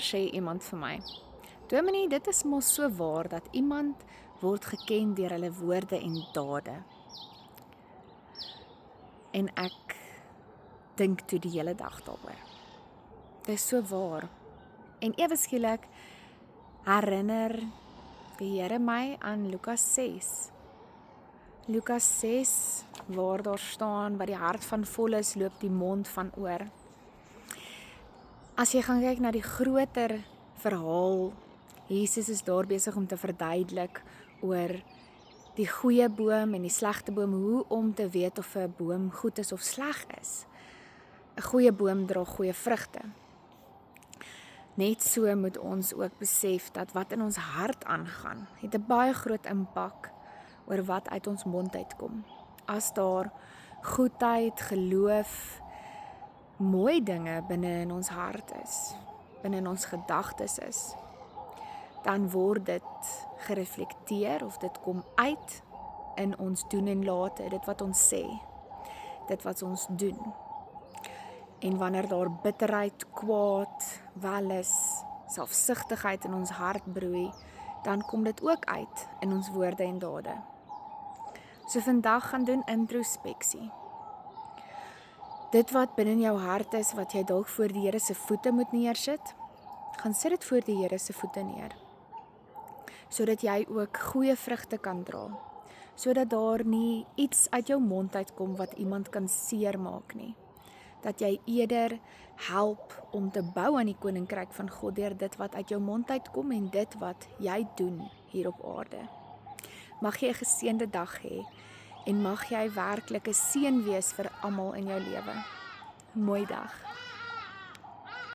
sê iemand vir my, Dominee, dit is mos so waar dat iemand word geken deur hulle woorde en dade. En ek dink toe die hele dag daaroor. Dit is so waar. En ewe skielik herinner die Here my aan Lukas 6. Lukas 6, waar daar staan, wat die hart van vol is, loop die mond van oor. As jy gaan kyk na die groter verhaal, Jesus is daar besig om te verduidelik oor die goeie boom en die slegte boom, hoe om te weet of 'n boom goed is of sleg is. 'n Goeie boom dra goeie vrugte. Net so moet ons ook besef dat wat in ons hart aangaan, het 'n baie groot impak oor wat uit ons mond uitkom. As daar goedheid, geloof, mooi dinge binne in ons hart is, binne in ons gedagtes is, dan word dit gereflekteer of dit kom uit in ons doen en late, dit wat ons sê, dit wat ons doen. En wanneer daar bitterheid, kwaad, welis, selfsugtigheid in ons hart broei, dan kom dit ook uit in ons woorde en dade. So vandag gaan doen introspeksie. Dit wat binne in jou hart is, wat jy dalk voor die Here se voete moet neersit, gaan sit dit voor die Here se voete neer. Sodat jy ook goeie vrugte kan dra. Sodat daar nie iets uit jou mond uitkom wat iemand kan seermaak nie. Dat jy eerder help om te bou aan die koninkryk van God deur dit wat uit jou mond uitkom en dit wat jy doen hier op aarde. Mag jy 'n geseënde dag hê en mag jy werklik 'n seën wees vir almal in jou lewe. Mooi dag.